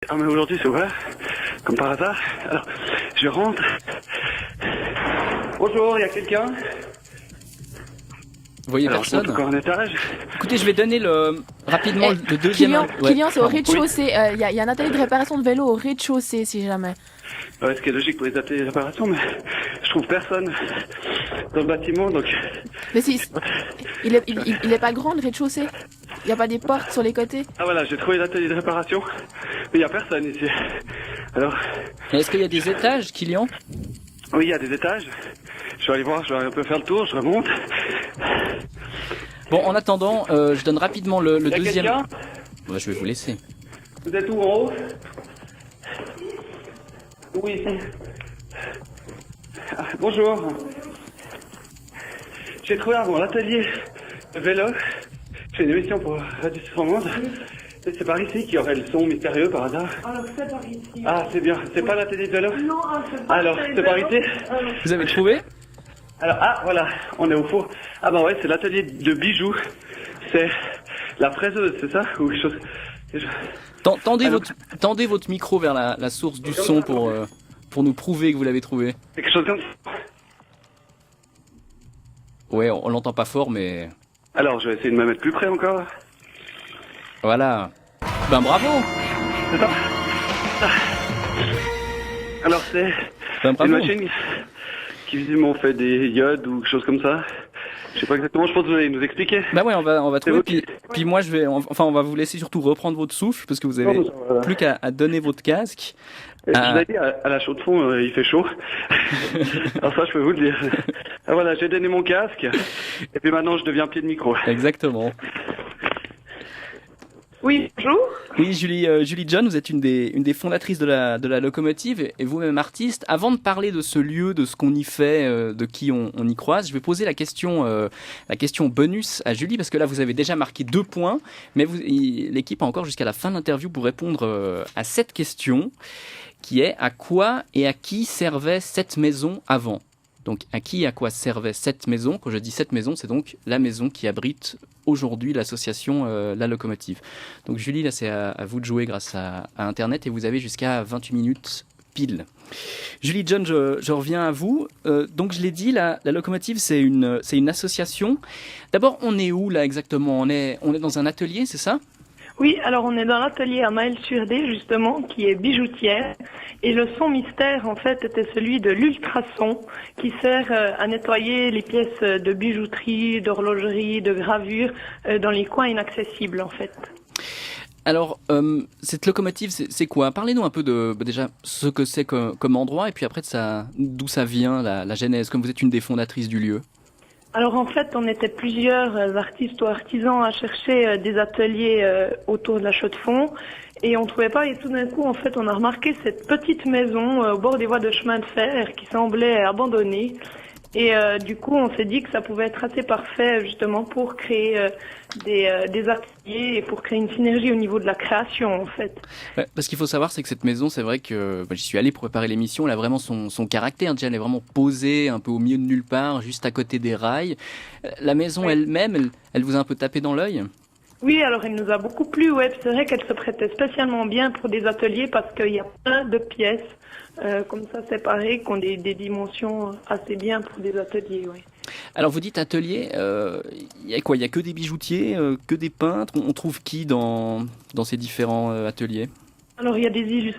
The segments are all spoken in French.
Ah mais aujourd'hui c'est ouvert, comme par hasard. Alors, je rentre. Bonjour, il y a quelqu'un? Vous voyez Alors, personne? encore un étage. Écoutez, je vais donner rapidement le deuxième... Kylian, c'est au pardon. rez-de-chaussée. Il y a un atelier de réparation de vélo au rez-de-chaussée, si jamais. Ouais, ce qui est logique pour les ateliers de réparation, mais je trouve personne dans le bâtiment, donc... Mais si, il est pas grand, le rez-de-chaussée. Il n'y a pas des portes sur les côtés. Ah voilà, j'ai trouvé l'atelier de réparation, mais il n'y a personne ici. Alors... Est-ce qu'il y a des étages, Kylian? Oui, il y a des étages. Je vais aller voir, je vais un peu faire le tour, je remonte. Bon, en attendant, je donne rapidement le Il y a deuxième... quelqu'un? Ouais, je vais vous laisser. Vous êtes où, en haut? Oui, ici. Ah, bonjour. J'ai trouvé avant l'atelier de vélo. Je fais une émission pour Radio Sud Romande. Et c'est par ici qu'il y aurait le son mystérieux par hasard. Alors c'est par ici. Ah, c'est bien. C'est pas l'atelier de vélo? Non, c'est pas Alors, c'est par ici? Vous avez trouvé? Alors, ah, voilà, on est au four. Ah bah ouais, c'est l'atelier de bijoux. C'est la fraiseuse, c'est ça? Ou quelque chose... Tendez votre micro vers la source du son pour nous prouver que vous l'avez trouvé. C'est quelque chose comme ça. Ouais, on l'entend pas fort, mais... Alors, je vais essayer de me mettre plus près encore. Voilà. Ben bravo. C'est ça? Ah. Alors, c'est Ben une bravo. machine qui visiblement fait des iodes ou quelque chose comme ça. Je sais pas exactement, je pense que vous allez nous expliquer. Bah ouais, on va trouver. vous Puis moi, on va vous laisser surtout reprendre votre souffle parce que vous avez Voilà. plus qu'à donner votre casque. Et je vous ai dit, à la chaude de fond, il fait chaud. Alors ça, je peux vous le dire. Ah, voilà, j'ai donné mon casque. Et puis maintenant, je deviens pied de micro. Exactement. Oui, bonjour. Oui, Julie John, vous êtes une des fondatrices de la locomotive et vous-même artiste. Avant de parler de ce lieu, de ce qu'on y fait, de qui on y croise, je vais poser la question bonus à Julie parce que là vous avez déjà marqué 2 points, mais l'équipe a encore jusqu'à la fin de l'interview pour répondre à cette question qui est à quoi et à qui servait cette maison avant. Donc, à qui et à quoi servait cette maison? Quand je dis cette maison, c'est donc la maison qui abrite aujourd'hui l'association La Locomotive. Donc, Julie, là, c'est à vous de jouer grâce à Internet et vous avez jusqu'à 28 minutes pile. Julie John, je reviens à vous. Donc, je l'ai dit, la Locomotive, c'est une association. D'abord, on est où, là, exactement? On est dans un atelier, c'est ça? Oui, alors on est dans l'atelier à Maëlle-sur-Dé, justement, qui est bijoutière. Et le son mystère, en fait, était celui de l'ultrason, qui sert à nettoyer les pièces de bijouterie, d'horlogerie, de gravure, dans les coins inaccessibles, en fait. Alors, cette locomotive, c'est quoi? Parlez-nous un peu de déjà ce que c'est comme endroit et puis après d'où ça vient, la genèse, comme vous êtes une des fondatrices du lieu. Alors en fait, on était plusieurs artistes ou artisans à chercher des ateliers autour de la Chaux-de-Fonds et on trouvait pas. Et tout d'un coup, en fait, on a remarqué cette petite maison au bord des voies de chemin de fer qui semblait abandonnée. Et du coup, on s'est dit que ça pouvait être assez parfait justement pour créer des ateliers et pour créer une synergie au niveau de la création en fait. Ouais, parce qu'il faut savoir, c'est que cette maison, c'est vrai que j'y suis allé pour préparer l'émission, elle a vraiment son caractère. Déjà, elle est vraiment posée un peu au milieu de nulle part, juste à côté des rails. La maison Oui. elle-même, elle vous a un peu tapé dans l'œil? Oui, alors elle nous a beaucoup plu. Ouais, c'est vrai qu'elle se prêtait spécialement bien pour des ateliers parce qu'il y a plein de pièces comme ça séparées qui ont des dimensions assez bien pour des ateliers. Ouais. Alors vous dites atelier, il y a quoi? Il y a que des bijoutiers, que des peintres? On trouve qui dans ces différents ateliers? Alors il y a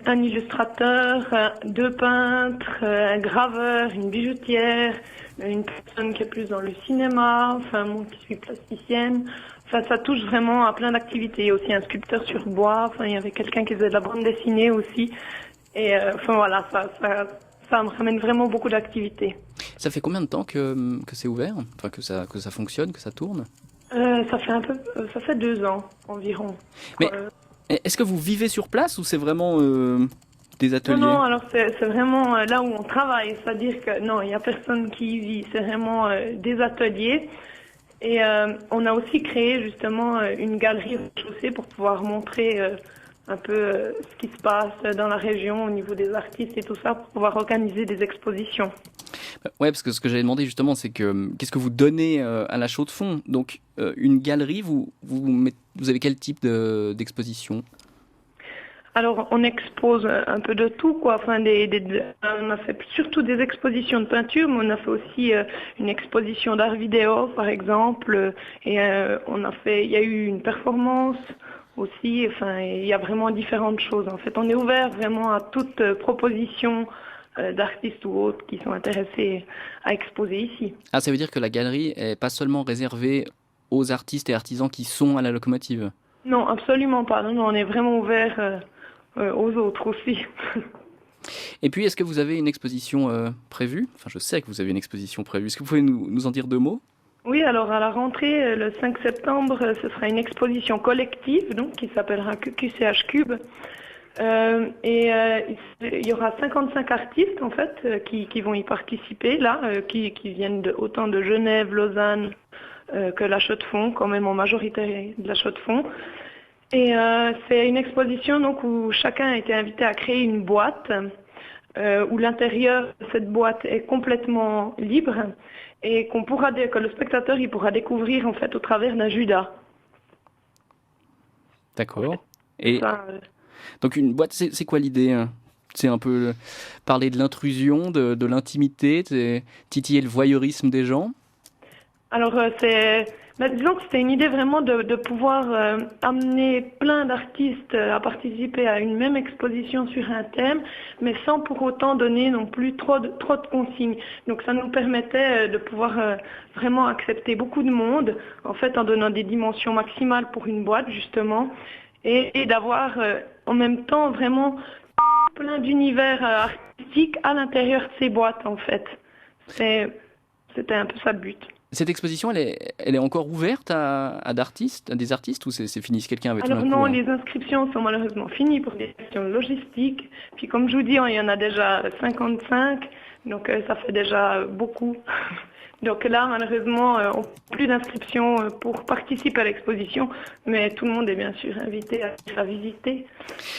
un illustrateur, 2 peintres, un graveur, une bijoutière, une personne qui est plus dans le cinéma, enfin moi qui suis plasticienne. Enfin ça touche vraiment à plein d'activités. Il y a aussi un sculpteur sur bois, enfin il y avait quelqu'un qui faisait de la bande dessinée aussi. Et enfin voilà, ça me ramène vraiment beaucoup d'activités. Ça fait combien de temps que c'est ouvert? Enfin que ça fonctionne, que ça tourne? Ça fait 2 ans environ. Mais est-ce que vous vivez sur place ou c'est vraiment des ateliers? Non, alors c'est vraiment là où on travaille, c'est-à-dire que non, il n'y a personne qui y vit, c'est vraiment des ateliers. Et on a aussi créé justement une galerie rez-de-chaussée pour pouvoir montrer un peu ce qui se passe dans la région au niveau des artistes et tout ça, pour pouvoir organiser des expositions. Ouais, parce que ce que j'avais demandé justement, c'est que qu'est-ce que vous donnez à la Chaux-de-Fonds? Donc une galerie, vous avez quel type d'exposition? Alors, on expose un peu de tout, quoi. Enfin, on a fait surtout des expositions de peinture, mais on a fait aussi une exposition d'art vidéo, par exemple. Et il y a eu une performance aussi. Enfin, il y a vraiment différentes choses. En fait, on est ouvert vraiment à toute proposition d'artistes ou autres qui sont intéressés à exposer ici. Ah, ça veut dire que la galerie est pas seulement réservée aux artistes et artisans qui sont à la locomotive? Non, absolument pas. Non, on est vraiment ouvert aux autres aussi. Et puis, est-ce que vous avez une exposition prévue? Enfin, je sais que vous avez une exposition prévue. Est-ce que vous pouvez nous en dire 2 mots? Oui, alors à la rentrée, le 5 septembre, ce sera une exposition collective donc, qui s'appellera QCH Cube. Il y aura 55 artistes en fait qui vont y participer là, qui viennent autant de Genève, Lausanne que La Chaux-de-Fonds, quand même en majorité de La Chaux-de-Fonds. Et c'est une exposition donc où chacun a été invité à créer une boîte où l'intérieur de cette boîte est complètement libre et que le spectateur il pourra découvrir en fait au travers d'un Judas. D'accord. Et ça, donc une boîte, c'est quoi l'idée, hein? C'est un peu parler de l'intrusion, de l'intimité, titiller le voyeurisme des gens? Alors disons que c'était une idée vraiment de pouvoir amener plein d'artistes à participer à une même exposition sur un thème, mais sans pour autant donner non plus trop de consignes. Donc ça nous permettait de pouvoir vraiment accepter beaucoup de monde, en fait en donnant des dimensions maximales pour une boîte justement, et d'avoir en même temps vraiment plein d'univers artistiques à l'intérieur de ces boîtes en fait. C'était un peu ça le but. Cette exposition, elle est encore ouverte à des artistes ou c'est fini si quelqu'un avait tout un coup? Alors non, les inscriptions sont malheureusement finies pour des questions logistiques. Puis comme je vous dis, il y en a déjà 55, donc ça fait déjà beaucoup. Donc là, malheureusement, on n'a plus d'inscriptions pour participer à l'exposition, mais tout le monde est bien sûr invité à la visiter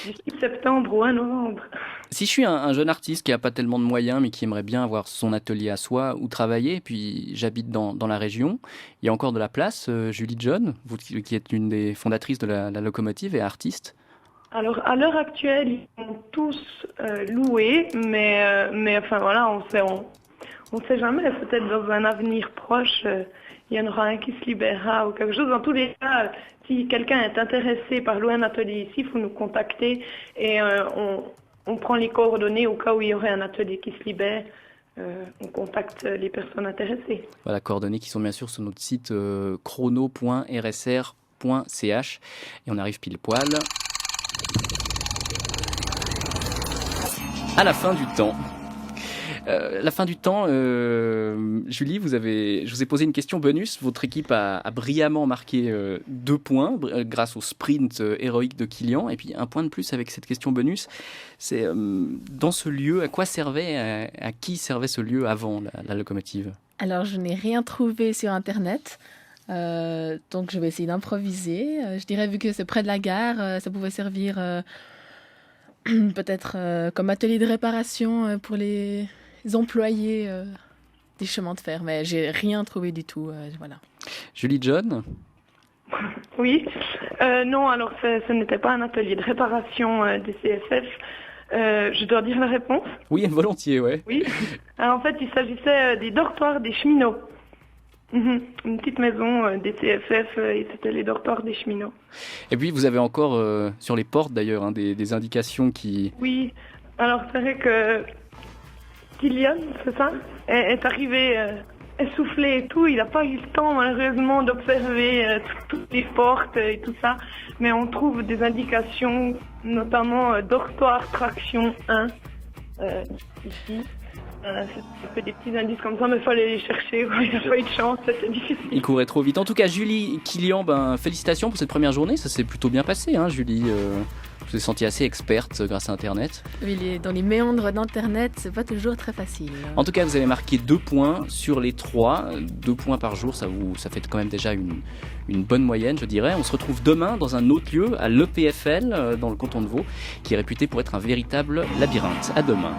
du 6 septembre au 1 novembre. Si je suis un jeune artiste qui n'a pas tellement de moyens, mais qui aimerait bien avoir son atelier à soi ou travailler, et puis j'habite dans la région, il y a encore de la place. Julie John, vous qui êtes l'une des fondatrices de la locomotive et artiste. Alors, à l'heure actuelle, ils sont tous loués, mais enfin voilà, on sait jamais, peut-être dans un avenir proche, il y en aura un qui se libérera ou quelque chose. Dans tous les cas, si quelqu'un est intéressé par louer un atelier ici, il faut nous contacter et on prend les coordonnées au cas où il y aurait un atelier qui se libère. On contacte les personnes intéressées. Voilà, coordonnées qui sont bien sûr sur notre site chrono.rsr.ch et on arrive pile poil à la fin du temps. La fin du temps, Julie, je vous ai posé une question bonus. Votre équipe a brillamment marqué 2 points grâce au sprint héroïque de Kilian. Et puis un point de plus avec cette question bonus, c'est dans ce lieu, à quoi servait, à qui servait ce lieu avant la locomotive? Alors, je n'ai rien trouvé sur Internet. Donc, je vais essayer d'improviser. Je dirais, vu que c'est près de la gare, ça pouvait servir peut-être comme atelier de réparation pour les employés des chemins de fer, mais j'ai rien trouvé du tout. Voilà. Julie John? Oui, non, alors ce n'était pas un atelier de réparation des CFF. Je dois dire la réponse? Oui, volontiers, ouais. Oui. Alors, en fait, il s'agissait des dortoirs des cheminots. Une petite maison des CFF et c'était les dortoirs des cheminots. Et puis vous avez encore sur les portes d'ailleurs des indications qui... Oui, alors c'est vrai que Kilian, c'est ça, est arrivé essoufflé et tout. Il n'a pas eu le temps malheureusement d'observer toutes les portes et tout ça. Mais on trouve des indications, notamment dortoir traction 1 ici. C'est des petits indices comme ça, mais il fallait les chercher. Il n'a pas eu de chance, c'était difficile. Il courait trop vite. En tout cas, Julie, Kilian, félicitations pour cette première journée. Ça s'est plutôt bien passé, hein, Julie. Vous êtes sentie assez experte grâce à Internet. Oui, dans les méandres d'Internet, c'est pas toujours très facile. En tout cas, vous avez marqué 2 points sur les 3. 2 points par jour, ça fait quand même déjà une bonne moyenne, je dirais. On se retrouve demain dans un autre lieu, à l'EPFL, dans le canton de Vaud, qui est réputé pour être un véritable labyrinthe. À demain.